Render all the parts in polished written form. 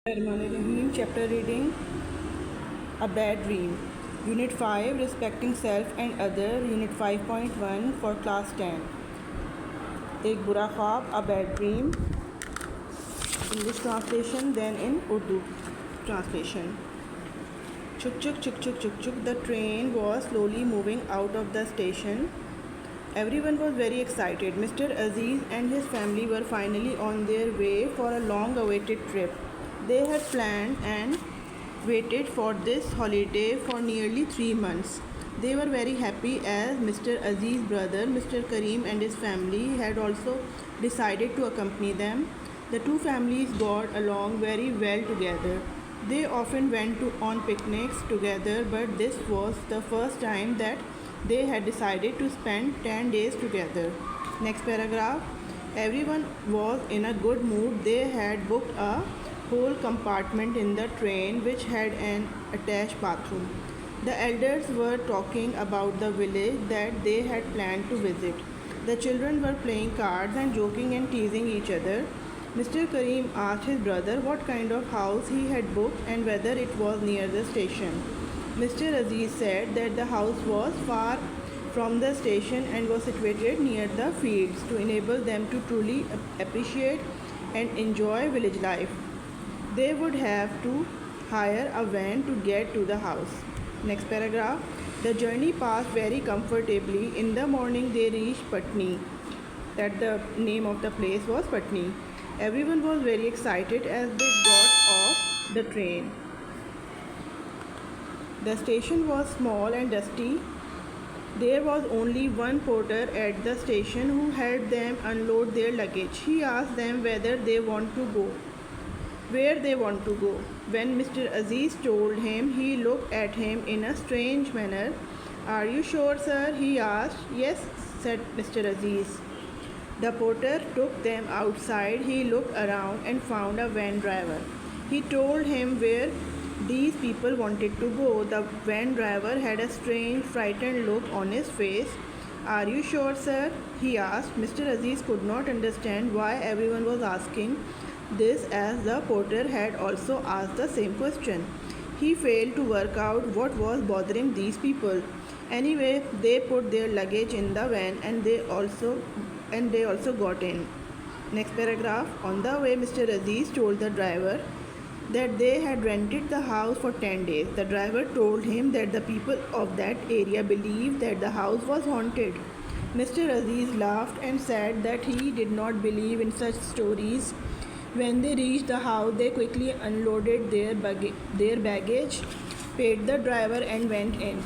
Rahim, chapter reading A Bad Dream. Unit 5 Respecting Self and Other. Unit 5.1 for Class 10. एक बुरा ख्वाब, A Bad Dream. English translation, then in Urdu translation. Chuk chuk chuk chuk chuk chuk. The train was slowly moving out of the station. Everyone was very excited. Mr. Aziz and his family were finally on their way for a long-awaited trip. They had planned and waited for this holiday for nearly 3 months. They were very happy as Mr. Aziz's brother, Mr. Kareem, and his family had also decided to accompany them. The two families got along very well together. They often went on picnics together, but this was the first time that they had decided to spend 10 days together. Next paragraph. Everyone was in a good mood. They had booked a whole compartment in the train which had an attached bathroom. The elders were talking about the village that they had planned to visit. The children were playing cards and joking and teasing each other. Mr. Kareem asked his brother what kind of house he had booked and whether it was near the station. Mr. Aziz said that the house was far from the station and was situated near the fields to enable them to truly appreciate and enjoy village life. They would have to hire a van to get to the house. Next paragraph. The journey passed very comfortably. In the morning they reached Patni. That the name of the place was Patni. Everyone was very excited as they got off the train. The station was small and dusty. There was only one porter at the station who helped them unload their luggage. He asked them where they want to go. When Mr. Aziz told him, he looked at him in a strange manner. "Are you sure, sir?" he asked. "Yes," said Mr. Aziz. The porter took them outside. He looked around and found a van driver. He told him where these people wanted to go. The van driver had a strange, frightened look on his face. "Are you sure, sir?" he asked. Mr. Aziz could not understand why everyone was asking this, as the porter had also asked the same question. He failed to work out what was bothering these people. Anyway, they put their luggage in the van and they also got in. Next paragraph. On the way, Mr. Aziz told the driver that they had rented the house for 10 days. The driver told him that the people of that area believed that the house was haunted. Mr. Aziz laughed and said that he did not believe in such stories. When they reached the house, they quickly unloaded their baggage, paid the driver, and went in.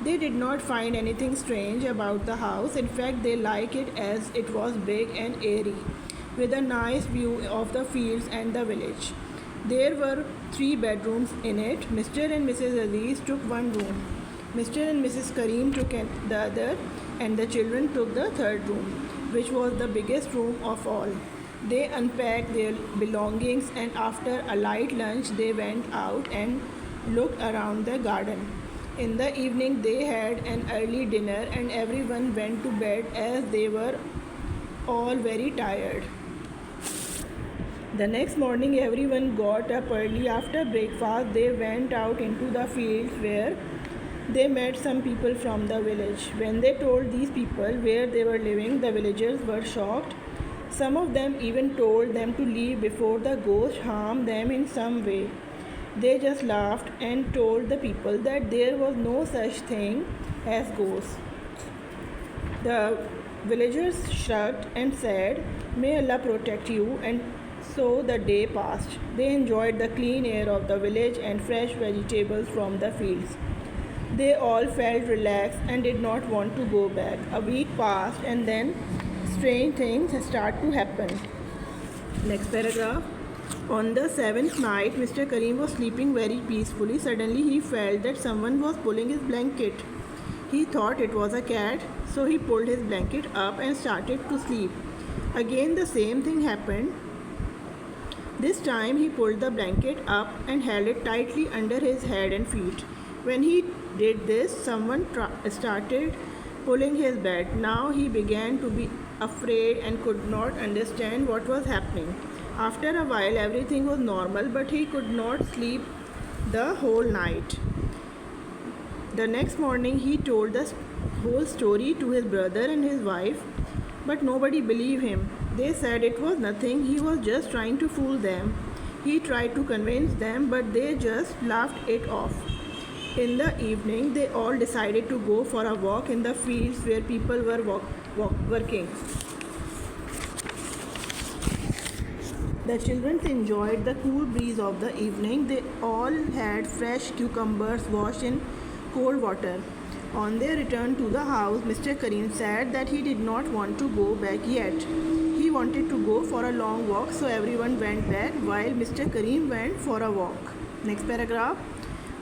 They did not find anything strange about the house. In fact, they liked it as it was big and airy, with a nice view of the fields and the village. There were 3 bedrooms in it. Mr. and Mrs. Aziz took one room. Mr. and Mrs. Kareem took the other, and the children took the third room, which was the biggest room of all. They unpacked their belongings, and after a light lunch, they went out and looked around the garden. In the evening, they had an early dinner, and everyone went to bed as they were all very tired. The next morning, everyone got up early. After breakfast, they went out into the fields where they met some people from the village. When they told these people where they were living, the villagers were shocked. Some of them even told them to leave before the ghost harmed them in some way. They just laughed and told the people that there was no such thing as ghosts. The villagers shrugged and said, "May Allah protect you," and so the day passed. They enjoyed the clean air of the village and fresh vegetables from the fields. They all felt relaxed and did not want to go back. A week passed, and then strange things started to happen. Next paragraph. On the 7th night, Mr. Kareem was sleeping very peacefully. Suddenly, he felt that someone was pulling his blanket. He thought it was a cat, so he pulled his blanket up and started to sleep. Again, the same thing happened. This time, he pulled the blanket up and held it tightly under his head and feet. When he did this, someone started pulling his bed. Now he began to be afraid and could not understand what was happening. After a while, everything was normal, but he could not sleep the whole night. The next morning, he told the whole story to his brother and his wife, but nobody believed him. They said it was nothing, he was just trying to fool them. He tried to convince them, but they just laughed it off. In the evening, they all decided to go for a walk in the fields where people were working. The children enjoyed the cool breeze of the evening. They all had fresh cucumbers washed in cold water. On their return to the house, Mr. Karim said that he did not want to go back yet. He wanted to go for a long walk, so everyone went back while Mr. Karim went for a walk. Next paragraph.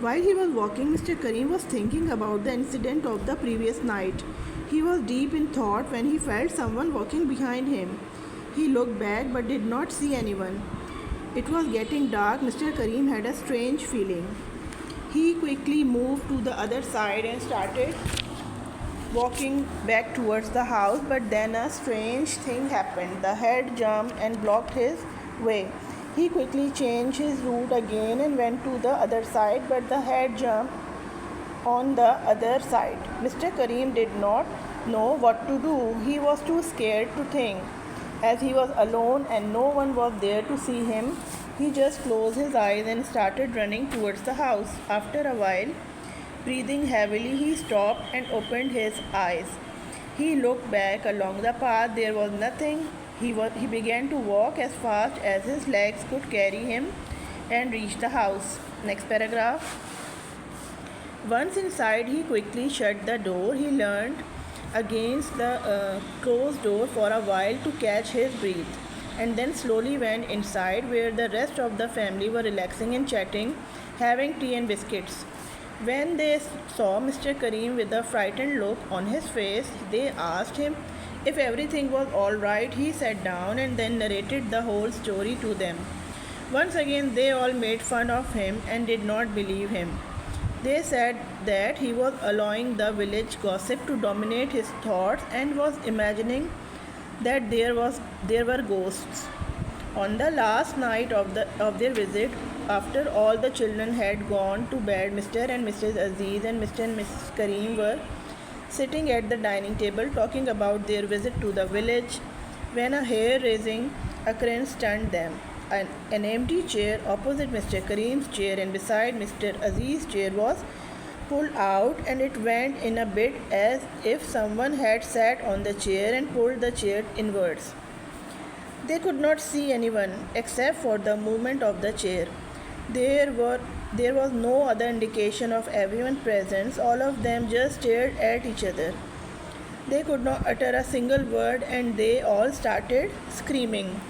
While he was walking, Mr. Karim was thinking about the incident of the previous night. He was deep in thought when he felt someone walking behind him. He looked back but did not see anyone. It was getting dark. Mr. Karim had a strange feeling. He quickly moved to the other side and started walking back towards the house, but then a strange thing happened. The head jumped and blocked his way. He quickly changed his route again and went to the other side, but the head jumped on the other side. Mr. Karim did not know what to do. He was too scared to think. As he was alone and no one was there to see him, he just closed his eyes and started running towards the house. After a while, breathing heavily, he stopped and opened his eyes. He looked back along the path. There was nothing. He began to walk as fast as his legs could carry him and reached the house. Next paragraph. Once inside, he quickly shut the door. He leaned against the closed door for a while to catch his breath, and then slowly went inside where the rest of the family were relaxing and chatting, having tea and biscuits. When they saw Mr. Karim with a frightened look on his face, they asked him if everything was all right. He sat down and then narrated the whole story to them. Once again, they all made fun of him and did not believe him. They said that he was allowing the village gossip to dominate his thoughts and was imagining that there were ghosts. On the last night of their visit, after all the children had gone to bed, Mr. and Mrs. Aziz and Mr. and Mrs. Karim were sitting at the dining table talking about their visit to the village when a hair-raising occurrence stunned them. An empty chair opposite Mr. Karim's chair and beside Mr. Aziz's chair was pulled out, and it went in a bit as if someone had sat on the chair and pulled the chair inwards. They could not see anyone except for the movement of the chair. There was no other indication of everyone's presence. All of them just stared at each other. They could not utter a single word, and they all started screaming.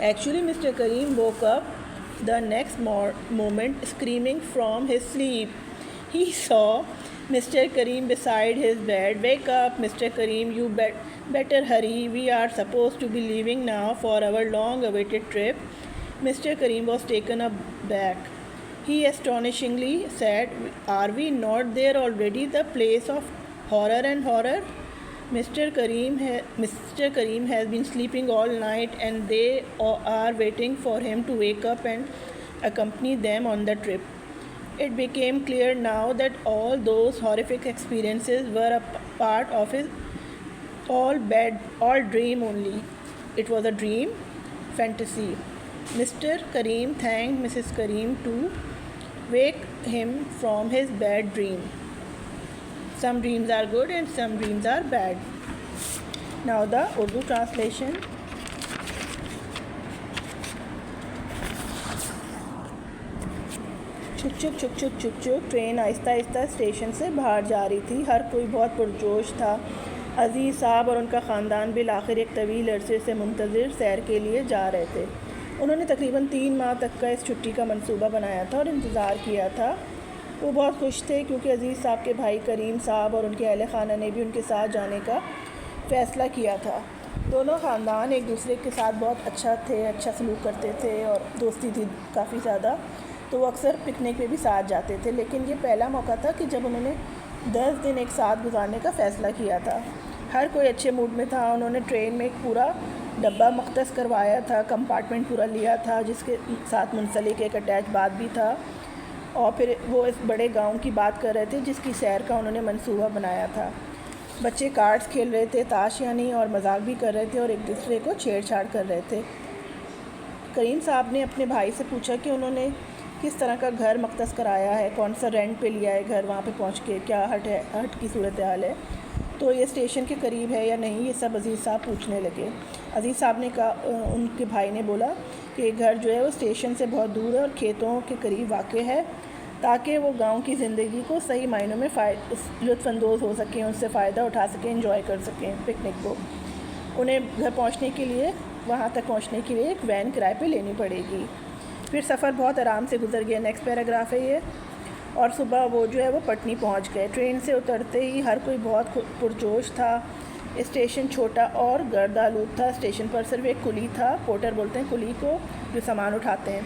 Actually, Mr. Karim woke up the next moment screaming from his sleep. He saw Mr. Karim beside his bed. "Wake up, Mr. Karim, you better hurry. We are supposed to be leaving now for our long-awaited trip." Mr. Karim was taken aback. He astonishingly said, "Are we not there already, the place of horror and horror? Mr. Karim has been sleeping all night, and they are waiting for him to wake up and accompany them on the trip." It became clear now that all those horrific experiences were a part of his all dream only. It was a dream, fantasy. Mr. Karim thanked Mrs. Karim to wake him from his bad dream. Some dreams are good and some dreams are bad. Now the Urdu translation. छुक छुक छुक छुक छुक छुक train Aahista Aahista station से बाहर जा रही थी। हर कोई बहुत पुरजोश था। अजीज़ साहब और उनका ख़ानदान बिलाखिर एक तवील अरसे से मुंतज़िर सैर के लिए जा रहे थे। उन्होंने तकरीबन 3 माह तक का इस छुट्टी का मंसूबा बनाया था और इंतज़ार किया था। वो बहुत खुश थे क्योंकि अजीज़ साहब के भाई करीम साहब और उनके अहले खाना ने भी उनके साथ जाने का फ़ैसला किया था। दोनों ख़ानदान एक दूसरे के साथ बहुत अच्छा सलूक करते थे और दोस्ती थी काफ़ी ज़्यादा, तो वो अक्सर पिकनिक पे भी साथ जाते थे। लेकिन ये पहला मौका था कि जब उन्होंने 10 दिन एक साथ गुजारने का फ़ैसला किया था। हर कोई अच्छे मूड में था। उन्होंने ट्रेन में एक पूरा ڈبہ مختص کروایا تھا، کمپارٹمنٹ پورا لیا تھا جس کے ساتھ منسلک ایک اٹیچ بات بھی تھا، اور پھر وہ اس بڑے گاؤں کی بات کر رہے تھے جس کی سیر کا انہوں نے منصوبہ بنایا تھا۔ بچے کارڈز کھیل رہے تھے، تاش یعنی، اور مذاق بھی کر رہے تھے اور ایک دوسرے کو چھیڑ چھاڑ کر رہے تھے۔ کریم صاحب نے اپنے بھائی سے پوچھا کہ انہوں نے کس طرح کا گھر مختص کرایا ہے، کون سا رینٹ پہ لیا ہے گھر، وہاں پہ پہنچ کے کیا ہٹ کی صورتحال ہے، تو یہ اسٹیشن کے قریب ہے یا نہیں، یہ سب عزیز صاحب پوچھنے لگے۔ عزیز صاحب نے کہا، ان کے بھائی نے بولا کہ یہ گھر جو ہے وہ اسٹیشن سے بہت دور ہے اور کھیتوں کے قریب واقع ہے، تاکہ وہ گاؤں کی زندگی کو صحیح معنوں میں لطف اندوز ہو سکیں، اس سے فائدہ اٹھا سکیں، انجوائے کر سکیں پکنک کو۔ انہیں گھر پہنچنے کے لیے، وہاں تک پہنچنے کے لیے ایک وین کرائے پہ لینی پڑے گی۔ پھر سفر بہت آرام سے گزر گیا، نیکسٹ پیراگراف ہے یہ۔ اور صبح وہ جو ہے وہ پٹنی پہنچ گئے۔ ٹرین سے اترتے ہی ہر کوئی بہت پرجوش تھا۔ اسٹیشن چھوٹا اور گرد آلود تھا۔ اسٹیشن پر صرف ایک کلی تھا، پورٹر بولتے ہیں کلی کو، جو سامان اٹھاتے ہیں،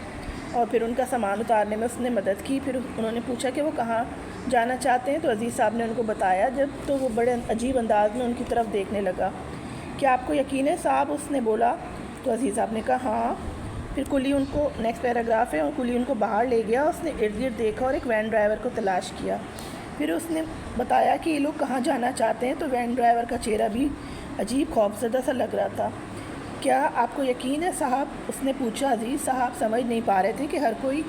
اور پھر ان کا سامان اتارنے میں اس نے مدد کی۔ پھر انہوں نے پوچھا کہ وہ کہاں جانا چاہتے ہیں، تو عزیز صاحب نے ان کو بتایا۔ جب تو وہ بڑے عجیب انداز میں ان کی طرف دیکھنے لگا۔ کیا آپ کو یقین ہے صاحب، اس نے بولا، تو عزیز صاحب نے کہا ہاں۔ پھر کلی ان کو، نیکسٹ پیراگراف ہے، اور کلی ان کو باہر لے گیا۔ اس نے ارد گرد دیکھا اور ایک وین ڈرائیور کو تلاش کیا۔ پھر اس نے بتایا کہ یہ لوگ کہاں جانا چاہتے ہیں، تو وین ڈرائیور کا چہرہ بھی عجیب خوفزدہ سا لگ رہا تھا۔ کیا آپ کو یقین ہے صاحب، اس نے پوچھا۔ عزیز صاحب سمجھ نہیں پا رہے تھے کہ ہر کوئی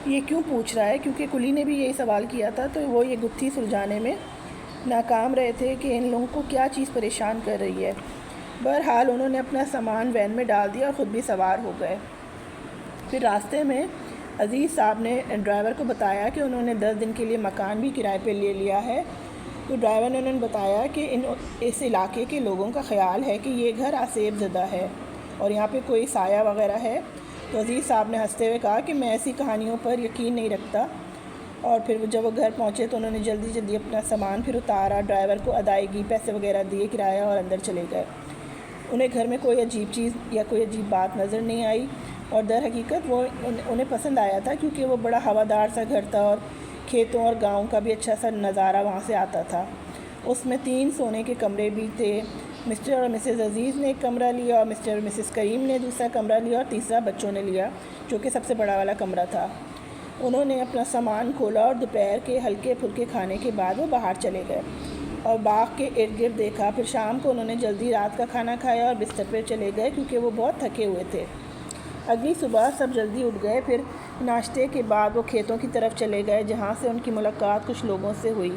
یہ کیوں پوچھ رہا ہے، کیونکہ کلی نے بھی یہی سوال کیا تھا، تو وہ یہ گتھی سلجھانے میں ناکام رہے تھے کہ ان لوگوں کو کیا چیز پریشان کر رہی ہے۔ بہرحال انہوں نے اپنا سامان وین میں ڈال دیا اور خود بھی سوار ہو گئے۔ پھر راستے میں عزیز صاحب نے ڈرائیور کو بتایا کہ انہوں نے 10 دن کے لیے مکان بھی کرائے پہ لے لیا ہے۔ تو ڈرائیور نے انہوں نے بتایا کہ اس علاقے کے لوگوں کا خیال ہے کہ یہ گھر آسیب زدہ ہے اور یہاں پہ کوئی سایہ وغیرہ ہے۔ تو عزیز صاحب نے ہنستے ہوئے کہا کہ میں ایسی کہانیوں پر یقین نہیں رکھتا۔ اور پھر جب وہ گھر پہنچے تو انہوں نے جلدی جلدی اپنا سامان پھر اتارا، ڈرائیور کو ادائیگی پیسے وغیرہ دیے کرایہ، اور اندر چلے گئے۔ انہیں گھر میں کوئی عجیب چیز یا کوئی عجیب بات نظر نہیں آئی، اور در حقیقت وہ انہیں پسند آیا تھا، کیونکہ وہ بڑا ہوادار سا گھر تھا اور کھیتوں اور گاؤں کا بھی اچھا سا نظارہ وہاں سے آتا تھا۔ اس میں 3 سونے کے کمرے بھی تھے۔ مسٹر اور مسز عزیز نے ایک کمرہ لیا، اور مسٹر اور مسز کریم نے دوسرا کمرہ لیا، اور تیسرا بچوں نے لیا، جو کہ سب سے بڑا والا کمرہ تھا۔ انہوں نے اپنا سامان کھولا اور دوپہر کے ہلکے پھلکے کھانے کے بعد وہ باہر چلے گئے اور باغ کے ارد گرد دیکھا۔ پھر شام کو انہوں نے جلدی رات کا کھانا کھایا اور بستر پہ چلے گئے، کیونکہ وہ بہت تھکے ہوئے تھے۔ اگلی صبح سب جلدی اٹھ گئے۔ پھر ناشتے کے بعد وہ کھیتوں کی طرف چلے گئے، جہاں سے ان کی ملاقات کچھ لوگوں سے ہوئی۔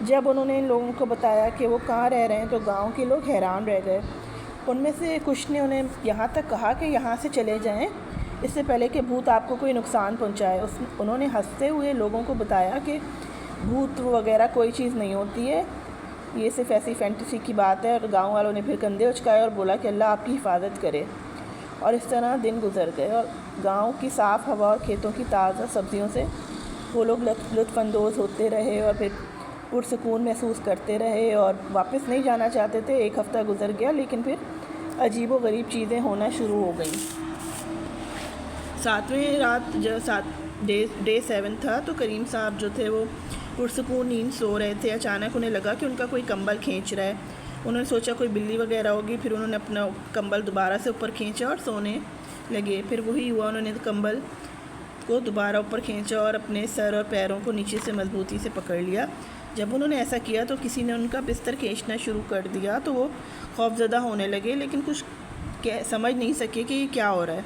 جب انہوں نے ان لوگوں کو بتایا کہ وہ کہاں رہ رہے ہیں، تو گاؤں کے لوگ حیران رہ گئے۔ ان میں سے کچھ نے انہیں یہاں تک کہا کہ یہاں سے چلے جائیں، اس سے پہلے کہ بھوت آپ کو کوئی نقصان پہنچائے۔ انہوں نے ہنستے ہوئے لوگوں کو بتایا کہ بھوت وغیرہ کوئی چیز نہیں ہوتی ہے، یہ صرف ایسی فینٹیسی کی بات ہے۔ اور گاؤں والوں نے پھر کندھے اچکائے اور بولا کہ اللہ آپ کی حفاظت کرے۔ اور اس طرح دن گزر گئے، اور گاؤں کی صاف ہوا اور کھیتوں کی تازہ سبزیوں سے وہ لوگ لطف اندوز ہوتے رہے اور پھر پرسکون محسوس کرتے رہے اور واپس نہیں جانا چاہتے تھے۔ ایک ہفتہ گزر گیا، لیکن پھر عجیب و غریب چیزیں ہونا شروع ہو گئیں۔ 7ویں رات ڈے 7 تھا، تو کریم صاحب جو تھے وہ پرسکون نیند سو رہے تھے۔ اچانک انہیں لگا کہ ان کا کوئی کمبل کھینچ رہا ہے۔ انہوں نے سوچا کوئی بلی وغیرہ ہوگی، پھر انہوں نے اپنا کمبل دوبارہ سے اوپر کھینچا اور سونے لگے۔ پھر وہی ہوا، انہوں نے کمبل کو دوبارہ اوپر کھینچا اور اپنے سر اور پیروں کو نیچے سے مضبوطی سے پکڑ لیا۔ جب انہوں نے ایسا کیا تو کسی نے ان کا بستر کھینچنا شروع کر دیا، تو وہ خوفزدہ ہونے لگے، لیکن کچھ سمجھ نہیں سکے کہ یہ کیا ہو رہا ہے۔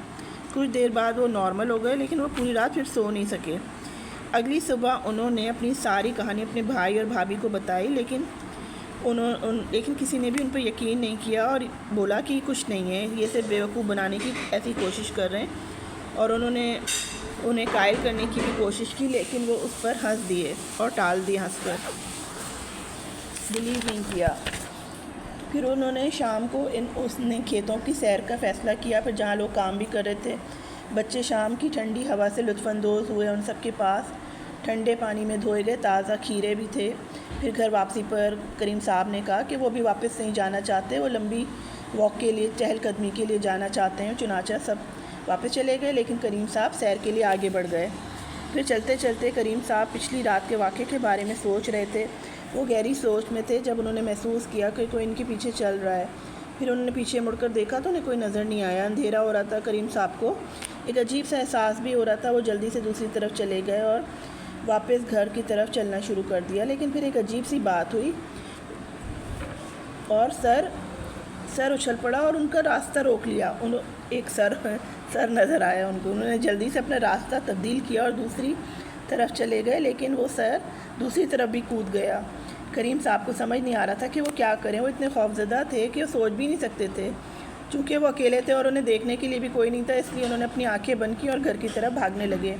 کچھ دیر بعد وہ نارمل ہو گئے، لیکن وہ پوری رات پھر سو نہیں سکے۔ اگلی صبح انہوں نے اپنی ساری کہانی اپنے بھائی اور بھابھی کو بتائی، لیکن کسی نے بھی ان پر یقین نہیں کیا اور بولا کہ کچھ نہیں ہے، یہ صرف بیوقوف بنانے کی ایسی کوشش کر رہے ہیں۔ اور انہوں نے انہیں قائل کرنے کی بھی کوشش کی، لیکن وہ اس پر ہنس دیے اور ٹال دیے، ہنس کر بلیو نہیں کیا۔ پھر انہوں نے شام کو اس نے کھیتوں کی سیر کا فیصلہ کیا، پھر جہاں لوگ کام بھی کر رہے تھے۔ بچے شام کی ٹھنڈی ہوا سے لطف اندوز ہوئے، ان سب کے پاس ٹھنڈے پانی میں دھوئے گئے تازہ کھیرے بھی تھے۔ پھر گھر واپسی پر کریم صاحب نے کہا کہ وہ بھی واپس نہیں جانا چاہتے، وہ لمبی واک کے لیے، چہل قدمی کے لیے جانا چاہتے ہیں۔ چنانچہ سب واپس چلے گئے، لیکن کریم صاحب سیر کے لیے آگے بڑھ گئے۔ پھر چلتے چلتے کریم صاحب پچھلی رات کے واقعے کے بارے میں سوچ رہے تھے۔ وہ گہری سوچ میں تھے جب انہوں نے محسوس کیا کہ کوئی ان کے پیچھے چل رہا ہے۔ پھر انہوں نے پیچھے مڑ کر دیکھا تو انہیں کوئی نظر نہیں آیا، اندھیرا ہو رہا تھا۔ کریم صاحب کو ایک عجیب سا احساس بھی ہو رہا تھا۔ وہ جلدی سے دوسری طرف چلے گئے اور واپس گھر کی طرف چلنا شروع کر دیا، لیکن پھر ایک عجیب سی بات ہوئی اور سر اچھل پڑا اور ان کا راستہ روک لیا۔ ایک سر نظر آیا ان کو۔ انہوں نے جلدی سے اپنا راستہ تبدیل کیا اور دوسری طرف چلے گئے، لیکن وہ سر دوسری طرف بھی کود گیا۔ کریم صاحب کو سمجھ نہیں آ رہا تھا کہ وہ کیا کریں۔ وہ اتنے خوفزدہ تھے کہ وہ سوچ بھی نہیں سکتے تھے۔ چونکہ وہ اکیلے تھے اور انہیں دیکھنے کے لیے بھی کوئی نہیں تھا، اس لیے انہوں نے اپنی آنکھیں بند کی اور گھر کی طرف بھاگنے لگے۔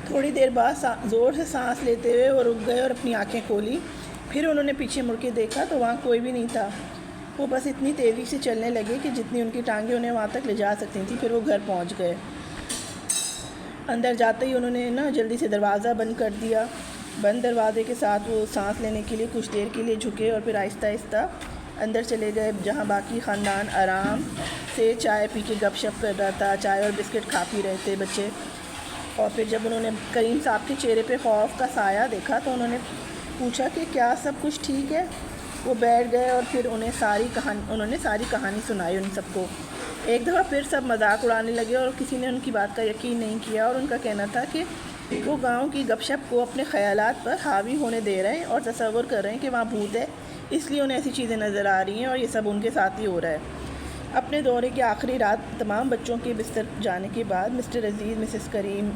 تھوڑی دیر بعد زور سے سانس لیتے ہوئے وہ رک گئے اور اپنی آنکھیں کھولی۔ پھر انہوں نے پیچھے مڑ کے دیکھا تو وہاں کوئی بھی نہیں تھا۔ وہ بس اتنی تیزی سے چلنے لگے کہ جتنی ان کی ٹانگیں انہیں وہاں تک لے جا سکتی تھیں۔ پھر وہ گھر پہنچ گئے۔ اندر جاتے ہی انہوں نے جلدی سے دروازہ بند کر دیا۔ بند دروازے کے ساتھ وہ سانس لینے کے لیے کچھ دیر کے لیے جھکے اور پھر آہستہ آہستہ اندر چلے گئے، جہاں باقی خاندان آرام سے چائے پی کے گپ شپ کر رہا تھا۔ چائے اور بسکٹ کھا پی رہے تھے بچے۔ اور پھر جب انہوں نے کریم صاحب کے چہرے پہ خوف کا سایہ دیکھا تو انہوں نے پوچھا کہ کیا سب کچھ ٹھیک ہے؟ وہ بیٹھ گئے اور پھر انہوں نے ساری کہانی سنائی ان سب کو۔ ایک دفعہ پھر سب مذاق اڑانے لگے اور کسی نے ان کی بات کا یقین نہیں کیا، اور ان کا کہنا تھا کہ وہ گاؤں کی گپ شپ کو اپنے خیالات پر حاوی ہونے دے رہے ہیں اور تصور کر رہے ہیں کہ وہاں بھوت ہے، اس لیے انہیں ایسی چیزیں نظر آ رہی ہیں اور یہ سب ان کے ساتھ ہی ہو رہا ہے۔ اپنے دورے کی آخری رات تمام بچوں کے بستر جانے کے بعد مسٹر عزیز، مسز کریم،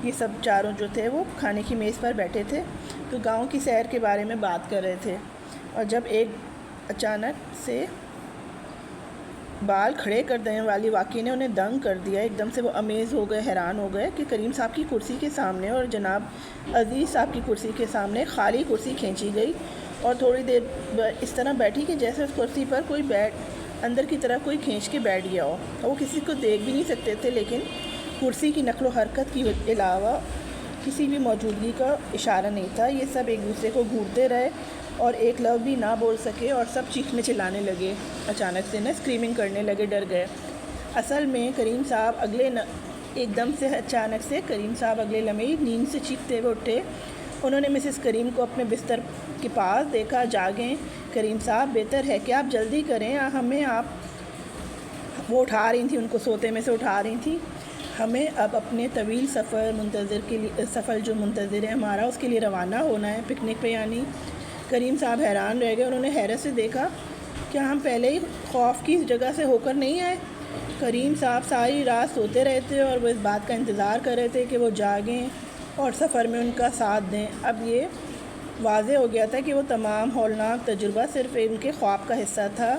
یہ سب چاروں جو تھے وہ کھانے کی میز پر بیٹھے تھے تو گاؤں کی سیر کے بارے میں بات کر رہے تھے، اور جب ایک اچانک سے بال کھڑے کر دینے والی واقعے نے انہیں دنگ کر دیا۔ ایک دم سے وہ امیز ہو گئے، حیران ہو گئے کہ کریم صاحب کی کرسی کے سامنے اور جناب عزیز صاحب کی کرسی کے سامنے خالی کرسی کھینچی گئی اور تھوڑی دیر اس طرح بیٹھی کہ جیسے اس کرسی پر کوئی اندر کی طرف کوئی کھینچ کے بیٹھ گیا ہو۔ وہ کسی کو دیکھ بھی نہیں سکتے تھے، لیکن کرسی کی نقل و حرکت کے علاوہ کسی بھی موجودگی کا اشارہ نہیں تھا۔ یہ سب ایک دوسرے کو گھورتے رہے اور ایک لفظ بھی نہ بول سکے اور سب چیخنے چلانے لگے، اچانک سے اسکریمنگ کرنے لگے، ڈر گئے۔ اصل میں کریم صاحب ایک دم سے اچانک سے کریم صاحب اگلے لمحے نیند سے چیختے ہوئے اٹھے۔ انہوں نے مسز کریم کو اپنے بستر کے پاس دیکھا۔ جاگیں کریم صاحب، بہتر ہے کہ آپ جلدی کریں، وہ اٹھا رہی تھیں، ان کو سوتے میں سے اٹھا رہی تھیں۔ ہمیں اب اپنے طویل سفر جو منتظر ہے ہمارا، اس کے لیے روانہ ہونا ہے، پکنک پہ یعنی۔ کریم صاحب حیران رہ گئے، انہوں نے حیرت سے دیکھا، کیا ہم پہلے ہی خوف کی اس جگہ سے ہو کر نہیں آئے؟ کریم صاحب ساری رات سوتے رہے تھے اور وہ اس بات کا انتظار کر رہے تھے کہ وہ جاگیں اور سفر میں ان کا ساتھ دیں۔ اب یہ واضح ہو گیا تھا کہ وہ تمام ہولناک تجربہ صرف ان کے خواب کا حصہ تھا۔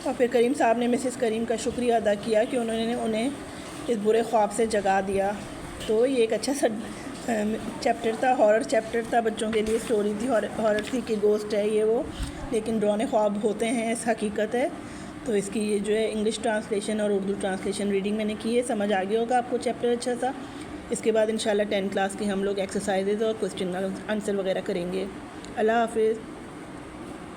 اور پھر کریم صاحب نے مسز کریم کا شکریہ ادا کیا کہ انہیں اس برے خواب سے جگا دیا۔ تو یہ ایک اچھا سا چیپٹر تھا، ہارر چیپٹر تھا، بچوں کے لیے اسٹوری تھی، ہارر تھی کہ گوسٹ ہے یہ وہ، لیکن ڈرانے خواب ہوتے ہیں، اس حقیقت ہے۔ تو اس کی یہ جو ہے انگلش ٹرانسلیشن اور اردو ٹرانسلیشن ریڈنگ میں نے کی ہے، سمجھ آ گیا ہوگا آپ کو چیپٹر اچھا سا۔ اس کے بعد انشاءاللہ 10 کلاس کی ہم لوگ ایکسرسائزز اور کوسچن آنسر وغیرہ کریں گے۔ اللہ حافظ۔